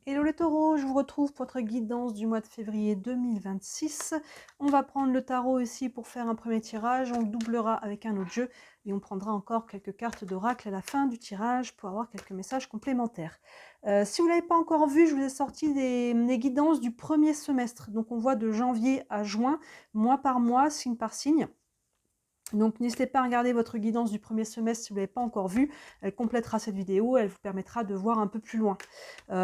Hello les taureaux, je vous retrouve pour votre guidance du mois de février 2026. On va prendre le tarot ici pour faire un premier tirage, on le doublera avec un autre jeu et on prendra encore quelques cartes d'oracle à la fin du tirage pour avoir quelques messages complémentaires. Si vous ne l'avez pas encore vu, je vous ai sorti des guidances du premier semestre. Donc on voit de janvier à juin, mois par mois, signe par signe. Donc n'hésitez pas à regarder votre guidance du premier semestre si vous ne l'avez pas encore vue. Elle complétera cette vidéo, elle vous permettra de voir un peu plus loin.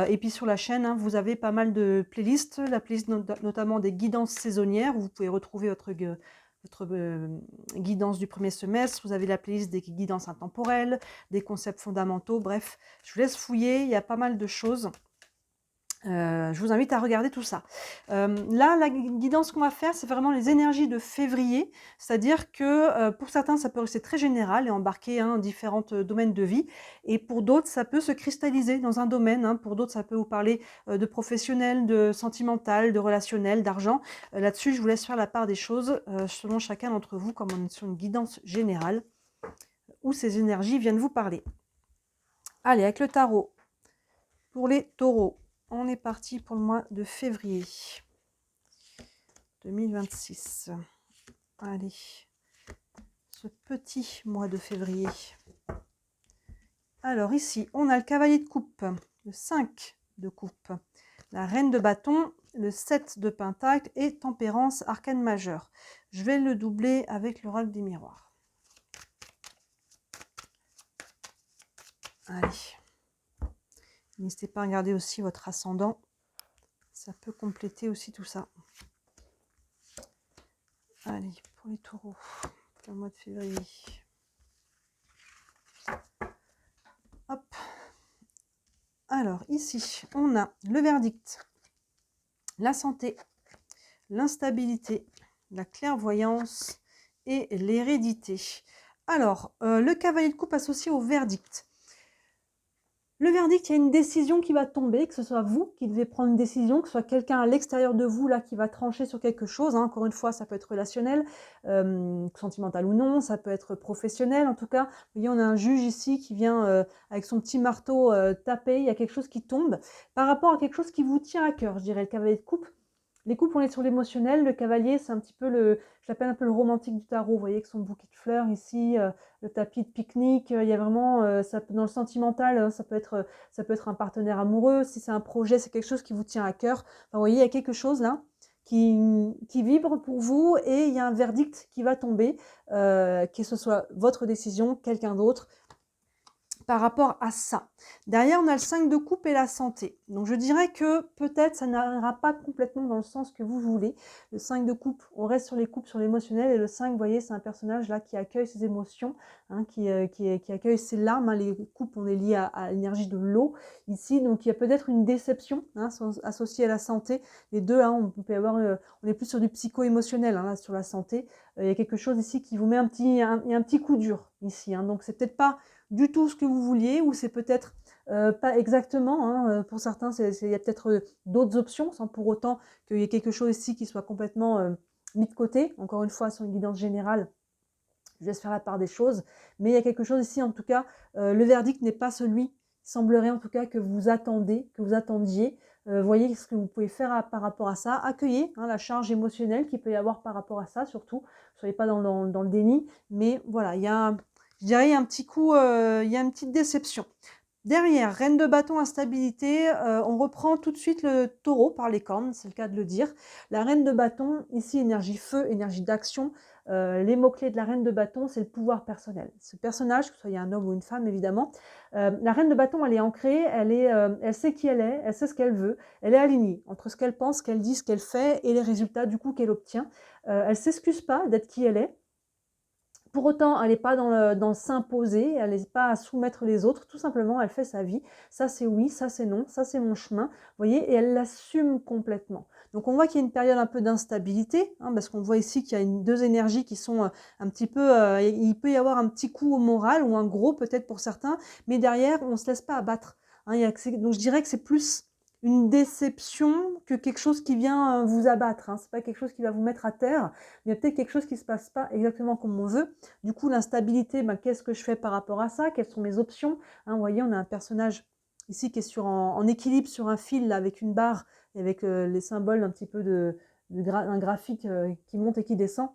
Et puis sur la chaîne, hein, vous avez pas mal de playlists, la playlist notamment des guidances saisonnières, où vous pouvez retrouver votre guidance du premier semestre. Vous avez la playlist des guidances intemporelles, des concepts fondamentaux, bref, je vous laisse fouiller, il y a pas mal de choses. Je vous invite à regarder tout ça. Là, la guidance qu'on va faire, c'est vraiment les énergies de février, c'est-à-dire que pour certains, ça peut rester très général et embarquer différents domaines de vie, et pour d'autres, ça peut se cristalliser dans un domaine. Hein. Pour d'autres, ça peut vous parler de professionnel, de sentimental, de relationnel, d'argent. Là-dessus, je vous laisse faire la part des choses selon chacun d'entre vous, comme on est sur une guidance générale, où ces énergies viennent vous parler. Allez, avec le tarot, pour les taureaux. On est parti pour le mois de février 2026. Allez, ce petit mois de février. Alors ici, on a le cavalier de coupe, le 5 de coupe, la reine de bâton, le 7 de pentacle et tempérance, arcane majeure. Je vais le doubler avec l'oracle des miroirs. Allez. N'hésitez pas à regarder aussi votre ascendant. Ça peut compléter aussi tout ça. Allez, pour les taureaux, pour le mois de février. Hop. Alors, ici, on a le verdict, la santé, l'instabilité, la clairvoyance et l'hérédité. Alors, le cavalier de coupe associé au verdict. Le verdict, il y a une décision qui va tomber, que ce soit vous qui devez prendre une décision, que ce soit quelqu'un à l'extérieur de vous là qui va trancher sur quelque chose. Hein. Encore une fois, ça peut être relationnel, sentimental ou non, ça peut être professionnel. En tout cas, vous voyez, on a un juge ici qui vient avec son petit marteau taper. Il y a quelque chose qui tombe par rapport à quelque chose qui vous tient à cœur, je dirais, le cavalier de coupe. Les coupes, on est sur l'émotionnel. Le cavalier, c'est un petit peu je l'appelle un peu le romantique du tarot. Vous voyez, avec son bouquet de fleurs ici, le tapis de pique-nique. Il y a vraiment, dans le sentimental, hein, ça peut être un partenaire amoureux. Si c'est un projet, c'est quelque chose qui vous tient à cœur. Enfin, vous voyez, il y a quelque chose là qui vibre pour vous et il y a un verdict qui va tomber, que ce soit votre décision, quelqu'un d'autre. Par rapport à ça. Derrière, on a le 5 de coupe et la santé. Donc, je dirais que peut-être ça n'ira pas complètement dans le sens que vous voulez. Le 5 de coupe, on reste sur les coupes, sur l'émotionnel. Et le 5, vous voyez, c'est un personnage là qui accueille ses émotions, hein, qui accueille ses larmes. Hein. Les coupes, on est lié à l'énergie de l'eau ici. Donc, il y a peut-être une déception hein, associée à la santé. Les deux, hein, on peut avoir, on est plus sur du psycho-émotionnel hein, là, sur la santé. Il y a quelque chose ici qui vous met un petit coup dur ici. Hein. Donc, c'est peut-être pas du tout ce que vous vouliez, ou c'est peut-être pas exactement. Hein, pour certains, il y a peut-être d'autres options, sans pour autant qu'il y ait quelque chose ici qui soit complètement mis de côté. Encore une fois, sur une guidance générale, je laisse faire la part des choses. Mais il y a quelque chose ici, en tout cas, le verdict n'est pas celui, il semblerait en tout cas, que vous attendiez. Voyez ce que vous pouvez faire par rapport à ça. Accueillez hein, la charge émotionnelle qu'il peut y avoir par rapport à ça, surtout. Ne soyez pas dans le déni. Mais voilà, je dirais, il y a un petit coup, il y a une petite déception. Derrière, reine de bâton, instabilité, on reprend tout de suite le taureau par les cornes, c'est le cas de le dire. La reine de bâton, ici, énergie feu, énergie d'action. Les mots-clés de la reine de bâton, c'est le pouvoir personnel. Ce personnage, que ce soit un homme ou une femme, évidemment, la reine de bâton, elle est ancrée, elle sait qui elle est ce qu'elle veut, elle est alignée entre ce qu'elle pense, ce qu'elle dit, ce qu'elle fait et les résultats du coup qu'elle obtient. Elle s'excuse pas d'être qui elle est. Pour autant, elle n'est pas dans s'imposer, elle n'est pas à soumettre les autres, tout simplement, elle fait sa vie. Ça, c'est oui, ça, c'est non, ça, c'est mon chemin. Vous voyez, et elle l'assume complètement. Donc, on voit qu'il y a une période un peu d'instabilité, hein, parce qu'on voit ici qu'il y a deux énergies qui sont un petit peu... il peut y avoir un petit coup au moral, ou un gros peut-être pour certains, mais derrière, on ne se laisse pas abattre. Hein, donc, je dirais que c'est plus une déception que quelque chose qui vient vous abattre. Hein. Ce n'est pas quelque chose qui va vous mettre à terre, mais il y a peut-être quelque chose qui ne se passe pas exactement comme on veut. Du coup, l'instabilité, qu'est-ce que je fais par rapport à ça? Quelles sont mes options? Hein, vous voyez, on a un personnage ici qui est en équilibre sur un fil là, avec une barre et avec les symboles un petit peu un graphique qui monte et qui descend.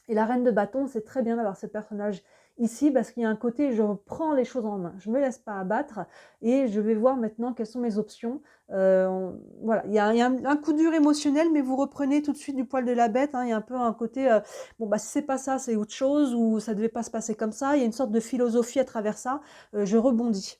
Et la reine de bâton, c'est très bien d'avoir ce personnage ici parce qu'il y a un côté, je prends les choses en main, je ne me laisse pas abattre et je vais voir maintenant quelles sont mes options. Voilà, il y a un coup dur émotionnel, mais vous reprenez tout de suite du poil de la bête. Hein, il y a un peu un côté, bon, bah, si c'est pas ça, c'est autre chose, ou ça devait pas se passer comme ça. Il y a une sorte de philosophie à travers ça. Je rebondis.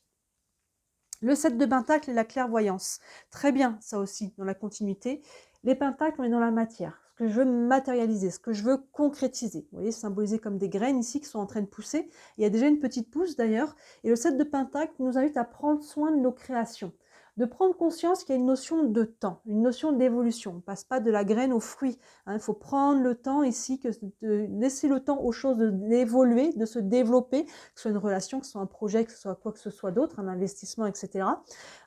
Le 7 de Pentacle et la clairvoyance. Très bien, ça aussi, dans la continuité. Les pentacles, on est dans la matière. Ce que je veux matérialiser, ce que je veux concrétiser. Vous voyez, symbolisé comme des graines ici qui sont en train de pousser. Il y a déjà une petite pousse d'ailleurs. Et le 7 de Pentacle nous invite à prendre soin de nos créations. De prendre conscience qu'il y a une notion de temps, une notion d'évolution. On ne passe pas de la graine au fruit. Hein. Il faut prendre le temps ici, de laisser le temps aux choses d'évoluer, de se développer, que ce soit une relation, que ce soit un projet, que ce soit quoi que ce soit d'autre, un investissement, etc.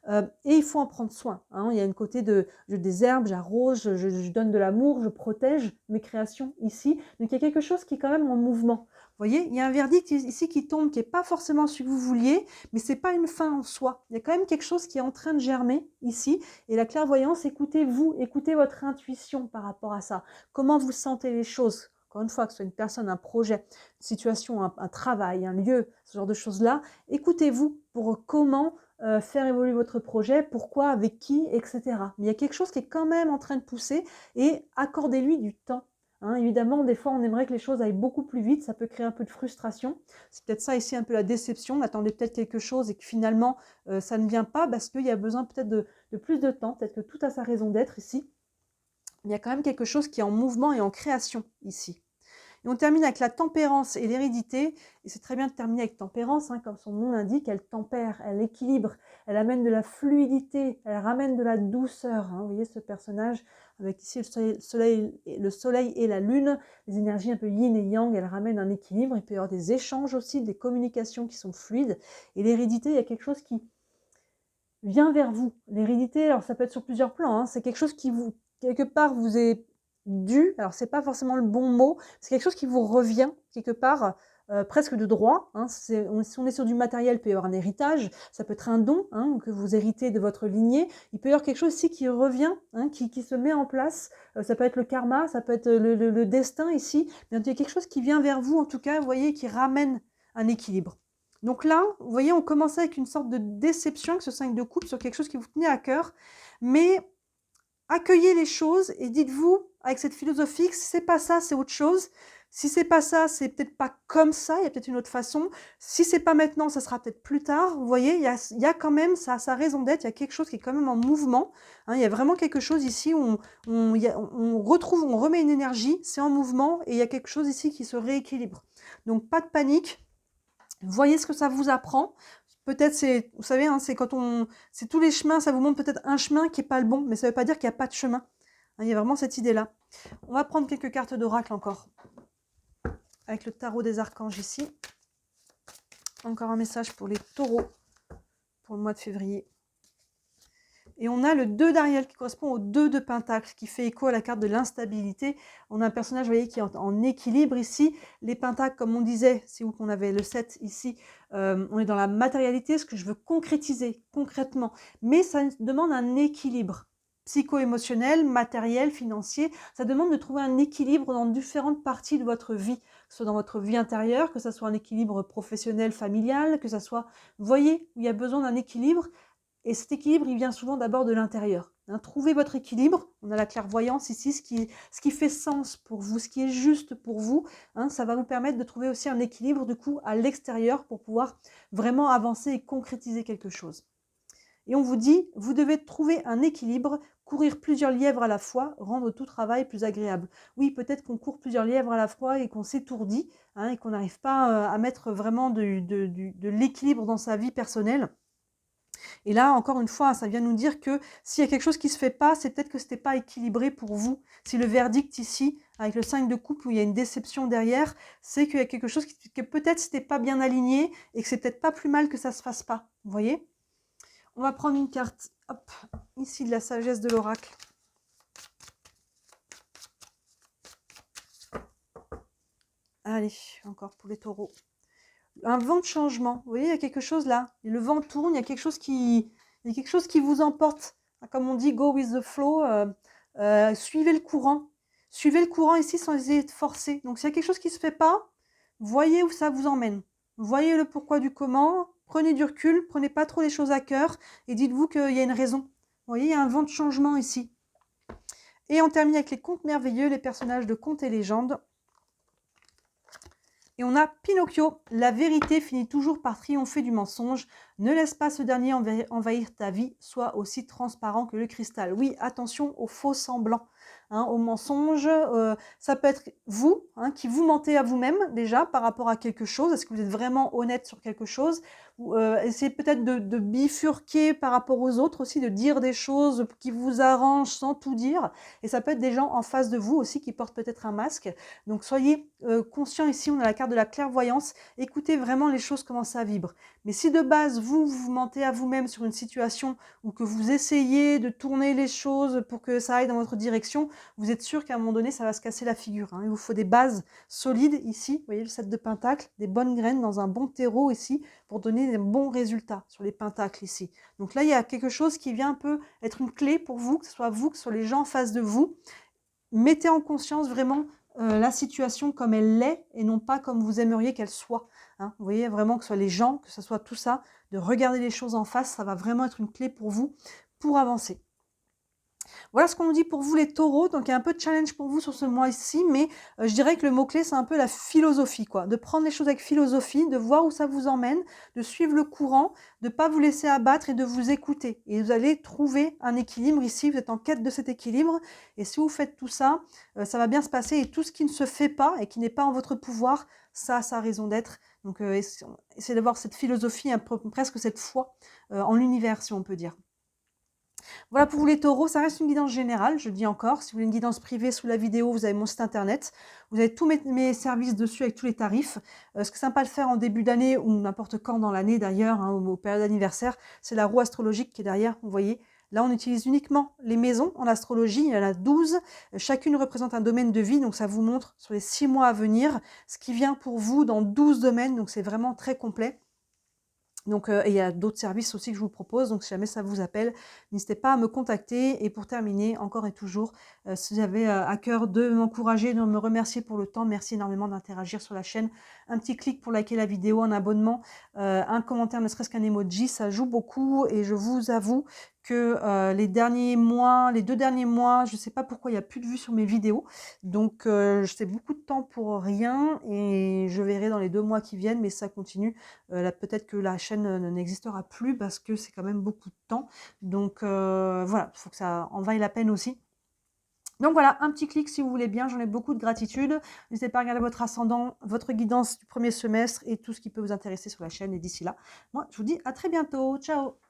Et il faut en prendre soin. Hein. Il y a une côté je désherbe, j'arrose, je donne de l'amour, je protège mes créations ici. Donc il y a quelque chose qui est quand même en mouvement. Vous voyez, il y a un verdict ici qui tombe, qui n'est pas forcément ce que vous vouliez, mais ce n'est pas une fin en soi. Il y a quand même quelque chose qui est en train de germer ici. Et la clairvoyance, écoutez-vous, écoutez votre intuition par rapport à ça. Comment vous sentez les choses ? Encore une fois, que ce soit une personne, un projet, une situation, un travail, un lieu, ce genre de choses-là, écoutez-vous pour comment faire évoluer votre projet, pourquoi, avec qui, etc. Mais il y a quelque chose qui est quand même en train de pousser et accordez-lui du temps. Hein, évidemment, des fois, on aimerait que les choses aillent beaucoup plus vite, ça peut créer un peu de frustration. C'est peut-être ça ici, un peu la déception. On attendait peut-être quelque chose et que finalement, ça ne vient pas parce qu'il y a besoin peut-être de plus de temps. Peut-être que tout a sa raison d'être ici. Il y a quand même quelque chose qui est en mouvement et en création ici. Et on termine avec la tempérance et l'hérédité. Et c'est très bien de terminer avec tempérance, hein, comme son nom l'indique, elle tempère, elle équilibre, elle amène de la fluidité, elle ramène de la douceur. Hein. Vous voyez ce personnage avec ici le soleil et la lune, les énergies un peu yin et yang, elle ramène un équilibre. Il peut y avoir des échanges aussi, des communications qui sont fluides. Et l'hérédité, il y a quelque chose qui vient vers vous. L'hérédité, alors ça peut être sur plusieurs plans, hein, c'est quelque chose qui vous, quelque part, vous est dû, alors c'est pas forcément le bon mot, c'est quelque chose qui vous revient quelque part, presque de droit. Hein, si on est sur du matériel, il peut y avoir un héritage, ça peut être un don, hein, que vous héritez de votre lignée, il peut y avoir quelque chose aussi qui revient, hein, qui se met en place, ça peut être le karma, ça peut être le destin ici, mais il y a quelque chose qui vient vers vous, en tout cas, vous voyez, qui ramène un équilibre. Donc là, vous voyez, on commençait avec une sorte de déception avec ce 5 de coupe sur quelque chose qui vous tenait à cœur, mais accueillez les choses et dites-vous, avec cette philosophie, que si c'est pas ça, c'est autre chose. Si c'est pas ça, c'est peut-être pas comme ça, il y a peut-être une autre façon. Si c'est pas maintenant, ça sera peut-être plus tard. Vous voyez, il y a quand même ça, sa raison d'être, il y a quelque chose qui est quand même en mouvement. Hein, il y a vraiment quelque chose ici où on retrouve, on remet une énergie, c'est en mouvement et il y a quelque chose ici qui se rééquilibre. Donc pas de panique. Voyez ce que ça vous apprend. Peut-être c'est, vous savez, hein, c'est tous les chemins, ça vous montre peut-être un chemin qui n'est pas le bon, mais ça ne veut pas dire qu'il n'y a pas de chemin. Hein, il y a vraiment cette idée-là. On va prendre quelques cartes d'oracle encore. Avec le tarot des archanges ici. Encore un message pour les taureaux pour le mois de février. Et on a le 2 d'Ariel qui correspond au 2 de Pentacle, qui fait écho à la carte de l'instabilité. On a un personnage, vous voyez, qui est en équilibre ici. Les Pentacles, comme on disait, c'est où qu'on avait le 7 ici, on est dans la matérialité, ce que je veux concrétiser concrètement. Mais ça demande un équilibre psycho-émotionnel, matériel, financier. Ça demande de trouver un équilibre dans différentes parties de votre vie, que ce soit dans votre vie intérieure, que ce soit un équilibre professionnel, familial, que ce soit, vous voyez, où il y a besoin d'un équilibre. Et cet équilibre, il vient souvent d'abord de l'intérieur. Hein, trouvez votre équilibre. On a la clairvoyance ici, ce qui fait sens pour vous, ce qui est juste pour vous. Hein, ça va vous permettre de trouver aussi un équilibre du coup à l'extérieur pour pouvoir vraiment avancer et concrétiser quelque chose. Et on vous dit, vous devez trouver un équilibre, courir plusieurs lièvres à la fois, rendre tout travail plus agréable. Oui, peut-être qu'on court plusieurs lièvres à la fois et qu'on s'étourdit, hein, et qu'on n'arrive pas à mettre vraiment de l'équilibre dans sa vie personnelle. Et là, encore une fois, ça vient nous dire que s'il y a quelque chose qui ne se fait pas, c'est peut-être que ce n'était pas équilibré pour vous. Si le verdict ici, avec le 5 de coupe où il y a une déception derrière, c'est qu'il y a quelque chose que peut-être c'était pas bien aligné et que c'est peut-être pas plus mal que ça ne se fasse pas. Vous voyez ? On va prendre une carte, hop, ici de la sagesse de l'oracle. Allez, encore pour les taureaux. un vent de changement. Vous voyez, il y a quelque chose là. Et le vent tourne, il y a quelque chose il y a quelque chose qui vous emporte. Comme on dit, go with the flow, suivez le courant. Suivez le courant ici sans essayer de forcer. Donc s'il y a quelque chose qui ne se fait pas, voyez où ça vous emmène. Voyez le pourquoi du comment, prenez du recul, prenez pas trop les choses à cœur et dites-vous qu'il y a une raison. Vous voyez, il y a un vent de changement ici. Et on termine avec les contes merveilleux, les personnages de contes et légendes. Et on a Pinocchio. La vérité finit toujours par triompher du mensonge. Ne laisse pas ce dernier envahir ta vie. Sois aussi transparent que le cristal. Oui, attention aux faux semblants, aux mensonges. Ça peut être vous, qui vous mentez à vous-même déjà par rapport à quelque chose. Est-ce que vous êtes vraiment honnête sur quelque chose? Essayez peut-être de bifurquer par rapport aux autres aussi, de dire des choses qui vous arrangent sans tout dire. Et ça peut être des gens en face de vous aussi qui portent peut-être un masque. Donc soyez conscients ici, on a la carte de la clairvoyance. Écoutez vraiment les choses, comment ça vibre. Mais si de base, vous mentez à vous-même sur une situation ou que vous essayez de tourner les choses pour que ça aille dans votre direction, vous êtes sûr qu'à un moment donné, ça va se casser la figure. Il vous faut des bases solides ici. Vous voyez le 7 de pentacles, des bonnes graines dans un bon terreau ici pour donner des bons résultats sur les pentacles ici. Donc là, il y a quelque chose qui vient un peu être une clé pour vous, que ce soit vous, que ce soit les gens en face de vous. Mettez en conscience vraiment la situation comme elle l'est et non pas comme vous aimeriez qu'elle soit. Vous voyez vraiment que ce soit les gens, que ce soit tout ça, de regarder les choses en face, ça va vraiment être une clé pour vous pour avancer. Voilà ce qu'on nous dit pour vous les taureaux. Donc il y a un peu de challenge pour vous sur ce mois-ci, mais je dirais que le mot-clé, c'est un peu la philosophie, quoi. De prendre les choses avec philosophie, de voir où ça vous emmène, de suivre le courant, de ne pas vous laisser abattre et de vous écouter. Et vous allez trouver un équilibre ici, vous êtes en quête de cet équilibre. Et si vous faites tout ça, ça va bien se passer. Et tout ce qui ne se fait pas et qui n'est pas en votre pouvoir, ça a raison d'être. Donc essayez d'avoir cette philosophie, presque cette foi en l'univers, si on peut dire. Voilà pour vous les taureaux, ça reste une guidance générale, je dis encore. Si vous voulez une guidance privée sous la vidéo, vous avez mon site internet. Vous avez tous mes services dessus avec tous les tarifs. Ce qui est sympa de faire en début d'année ou n'importe quand dans l'année d'ailleurs, aux périodes anniversaires, c'est la roue astrologique qui est derrière, vous voyez. Là, on utilise uniquement les maisons en astrologie, il y en a 12. Chacune représente un domaine de vie, donc ça vous montre sur les 6 mois à venir ce qui vient pour vous dans 12 domaines, donc c'est vraiment très complet. Donc, et il y a d'autres services aussi que je vous propose, donc si jamais ça vous appelle, n'hésitez pas à me contacter. Et pour terminer, encore et toujours, si vous avez à cœur de m'encourager, de me remercier pour le temps, merci énormément d'interagir sur la chaîne. Un petit clic pour liker la vidéo, un abonnement, un commentaire, ne serait-ce qu'un emoji, ça joue beaucoup. Et je vous avoue que les 2 derniers mois, je ne sais pas pourquoi il n'y a plus de vues sur mes vidéos. Donc, je fais beaucoup de temps pour rien et je verrai dans les 2 mois qui viennent, mais ça continue. Là, peut-être que la chaîne n'existera plus parce que c'est quand même beaucoup de temps. Donc voilà, il faut que ça en vaille la peine aussi. Donc voilà, un petit clic si vous voulez bien, j'en ai beaucoup de gratitude. N'hésitez pas à regarder votre ascendant, votre guidance du premier semestre et tout ce qui peut vous intéresser sur la chaîne. Et d'ici là, moi je vous dis à très bientôt. Ciao!